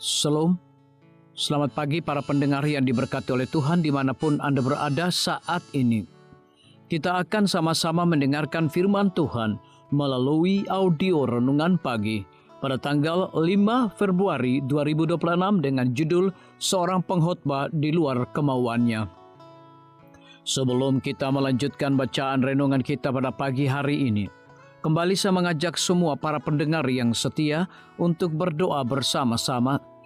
Shalom, selamat pagi para pendengar yang diberkati oleh Tuhan dimanapun Anda berada saat ini. Kita akan sama-sama mendengarkan firman Tuhan melalui audio renungan pagi pada tanggal 5 Februari 2026 dengan judul Seorang Pengkhotbah di Luar Kemauannya. Sebelum kita melanjutkan bacaan renungan kita pada pagi hari ini, kembali saya mengajak semua para pendengar yang setia untuk berdoa bersama-sama.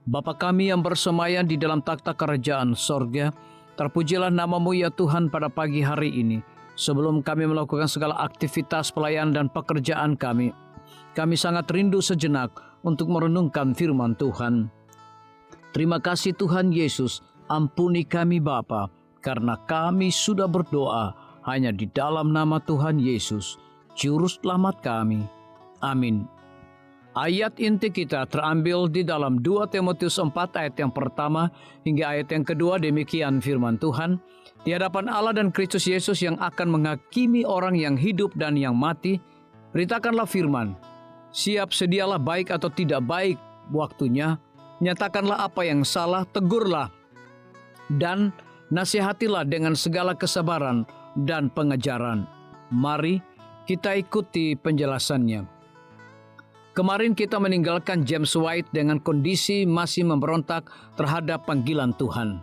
Bapa kami yang bersemayam di dalam takhta kerajaan sorga, terpujilah nama-Mu ya Tuhan pada pagi hari ini. Sebelum kami melakukan segala aktivitas pelayanan dan pekerjaan kami sangat rindu sejenak untuk merenungkan firman Tuhan. Terima kasih Tuhan Yesus, ampuni kami Bapa, karena kami sudah berdoa hanya di dalam nama Tuhan Yesus, Juru Selamat kami. Amin. Ayat inti kita terambil di dalam 2 Timotius 4 ayat yang pertama hingga ayat yang kedua. Demikian firman Tuhan. Di hadapan Allah dan Kristus Yesus yang akan menghakimi orang yang hidup dan yang mati, beritakanlah firman. Siap sedialah baik atau tidak baik waktunya. Nyatakanlah apa yang salah, tegurlah. Dan nasihatilah dengan segala kesabaran dan pengajaran. Mari kita ikuti penjelasannya. Kemarin kita meninggalkan James White dengan kondisi masih memberontak terhadap panggilan Tuhan.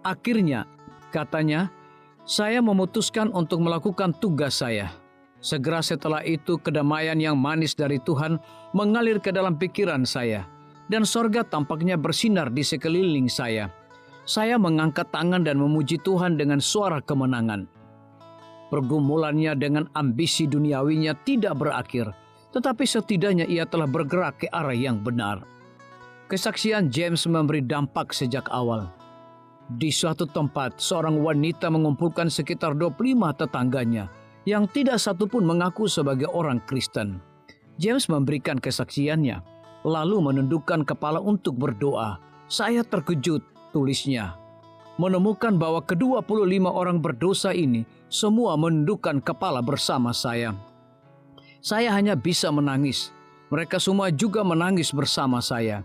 Akhirnya, katanya, saya memutuskan untuk melakukan tugas saya. Segera setelah itu kedamaian yang manis dari Tuhan mengalir ke dalam pikiran saya. Dan sorga tampaknya bersinar di sekeliling saya. Saya mengangkat tangan dan memuji Tuhan dengan suara kemenangan. Pergumulannya dengan ambisi duniawinya tidak berakhir, tetapi setidaknya ia telah bergerak ke arah yang benar. Kesaksian James memberi dampak sejak awal. Di suatu tempat, seorang wanita mengumpulkan sekitar 25 tetangganya yang tidak satupun mengaku sebagai orang Kristen. James memberikan kesaksiannya, lalu menundukkan kepala untuk berdoa. Saya terkejut, tulisnya, menemukan bahwa ke-25 orang berdosa ini semua menundukkan kepala bersama saya. Saya hanya bisa menangis. Mereka semua juga menangis bersama saya.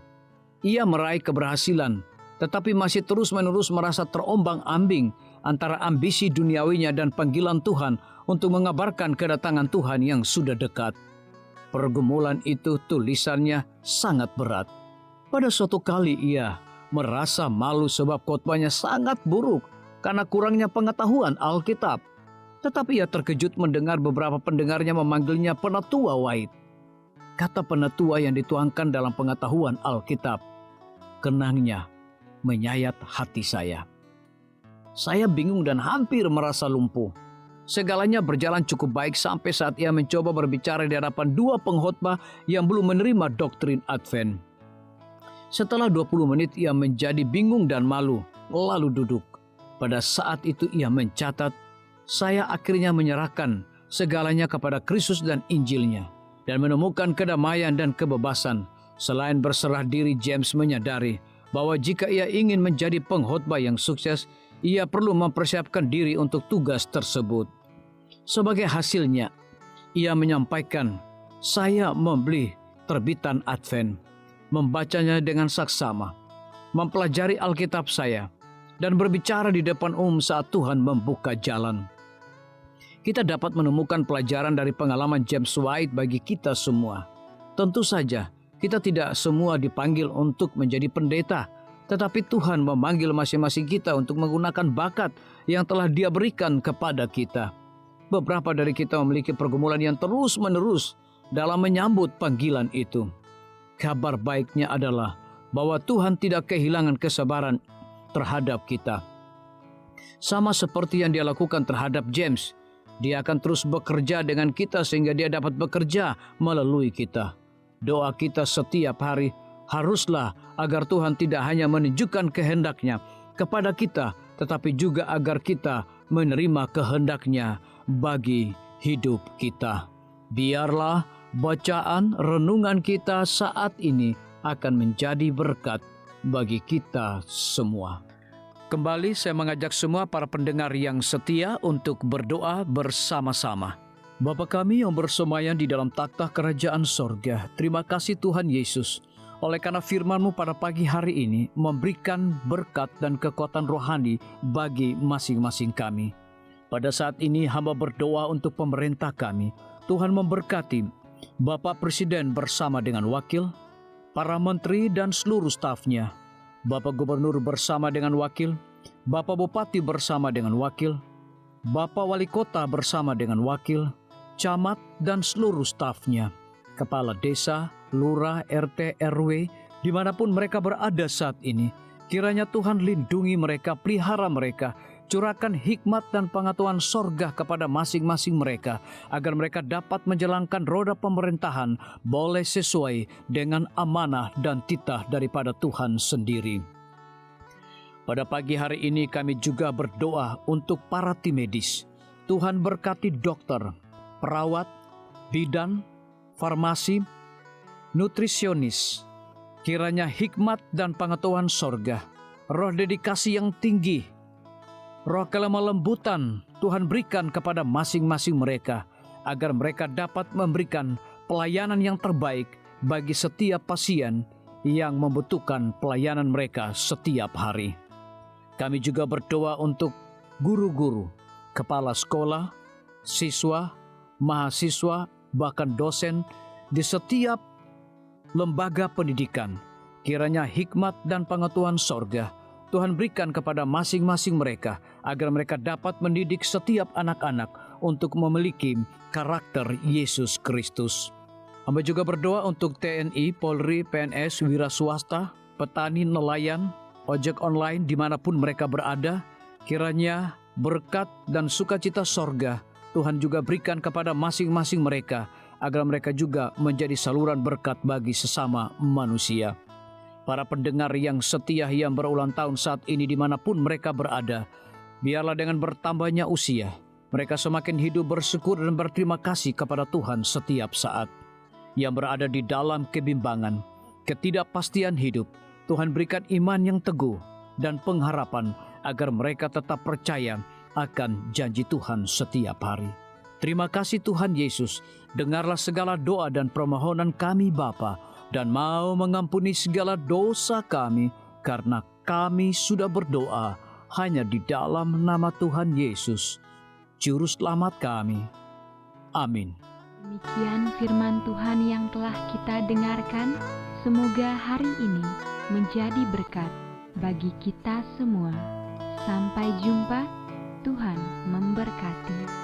Ia meraih keberhasilan, tetapi masih terus-menerus merasa terombang-ambing antara ambisi duniawinya dan panggilan Tuhan untuk mengabarkan kedatangan Tuhan yang sudah dekat. Pergumulan itu, tulisannya, sangat berat. Pada suatu kali ia merasa malu sebab khotbahnya sangat buruk karena kurangnya pengetahuan Alkitab. Tetapi ia terkejut mendengar beberapa pendengarnya memanggilnya penatua White. Kata penatua yang dituangkan dalam pengetahuan Alkitab, kenangnya menyayat hati saya. Saya bingung dan hampir merasa lumpuh. Segalanya berjalan cukup baik sampai saat ia mencoba berbicara di hadapan 2 pengkhotbah yang belum menerima doktrin Advent. Setelah 20 menit ia menjadi bingung dan malu, lalu duduk. Pada saat itu ia mencatat, saya akhirnya menyerahkan segalanya kepada Kristus dan Injilnya dan menemukan kedamaian dan kebebasan. Selain berserah diri, James menyadari bahwa jika ia ingin menjadi pengkhotbah yang sukses, ia perlu mempersiapkan diri untuk tugas tersebut. Sebagai hasilnya, ia menyampaikan, saya membeli terbitan Advent, membacanya dengan saksama, mempelajari Alkitab saya, dan berbicara di depan umum saat Tuhan membuka jalan. Kita dapat menemukan pelajaran dari pengalaman James White bagi kita semua. Tentu saja, kita tidak semua dipanggil untuk menjadi pendeta, tetapi Tuhan memanggil masing-masing kita untuk menggunakan bakat yang telah Dia berikan kepada kita. Beberapa dari kita memiliki pergumulan yang terus-menerus dalam menyambut panggilan itu. Kabar baiknya adalah bahwa Tuhan tidak kehilangan kesabaran terhadap kita. Sama seperti yang Dia lakukan terhadap James, Dia akan terus bekerja dengan kita sehingga Dia dapat bekerja melalui kita. Doa kita setiap hari haruslah agar Tuhan tidak hanya menunjukkan kehendak-Nya kepada kita, tetapi juga agar kita menerima kehendak-Nya bagi hidup kita. Biarlah bacaan renungan kita saat ini akan menjadi berkat bagi kita semua. Kembali saya mengajak semua para pendengar yang setia untuk berdoa bersama-sama. Bapa kami yang bersemayam di dalam takhta kerajaan sorga, terima kasih Tuhan Yesus. Oleh karena firman-Mu pada pagi hari ini memberikan berkat dan kekuatan rohani bagi masing-masing kami. Pada saat ini hamba berdoa untuk pemerintah kami. Tuhan memberkati Bapak Presiden bersama dengan wakil, para menteri dan seluruh stafnya, Bapak Gubernur bersama dengan wakil, Bapak Bupati bersama dengan wakil, Bapak Wali Kota bersama dengan wakil, camat dan seluruh stafnya, kepala desa, lurah, RT, RW, dimanapun mereka berada saat ini. Kiranya Tuhan lindungi mereka, pelihara mereka, curahkan hikmat dan pengetahuan sorga kepada masing-masing mereka, agar mereka dapat menjalankan roda pemerintahan boleh sesuai dengan amanah dan titah daripada Tuhan sendiri. Pada pagi hari ini kami juga berdoa untuk para tim medis. Tuhan berkati dokter, perawat, bidan, farmasi, nutrisionis. Kiranya hikmat dan pengetahuan sorga, roh dedikasi yang tinggi, roh kelemah lembutan Tuhan berikan kepada masing-masing mereka, agar mereka dapat memberikan pelayanan yang terbaik bagi setiap pasien yang membutuhkan pelayanan mereka setiap hari. Kami juga berdoa untuk guru-guru, kepala sekolah, siswa, mahasiswa, bahkan dosen di setiap lembaga pendidikan. Kiranya hikmat dan pengetahuan sorga Tuhan berikan kepada masing-masing mereka, agar mereka dapat mendidik setiap anak-anak untuk memiliki karakter Yesus Kristus. Hamba juga berdoa untuk TNI, Polri, PNS, wira swasta, petani, nelayan, ojek online dimanapun mereka berada. Kiranya berkat dan sukacita sorga Tuhan juga berikan kepada masing-masing mereka, agar mereka juga menjadi saluran berkat bagi sesama manusia. Para pendengar yang setia yang berulang tahun saat ini dimanapun mereka berada, biarlah dengan bertambahnya usia, mereka semakin hidup bersyukur dan berterima kasih kepada Tuhan setiap saat. Yang berada di dalam kebimbangan, ketidakpastian hidup, Tuhan berikan iman yang teguh dan pengharapan, agar mereka tetap percaya akan janji Tuhan setiap hari. Terima kasih Tuhan Yesus, dengarlah segala doa dan permohonan kami Bapa, dan mau mengampuni segala dosa kami, karena kami sudah berdoa hanya di dalam nama Tuhan Yesus, Juru Selamat kami. Amin. Demikian firman Tuhan yang telah kita dengarkan. Semoga hari ini menjadi berkat bagi kita semua. Sampai jumpa, Tuhan memberkati.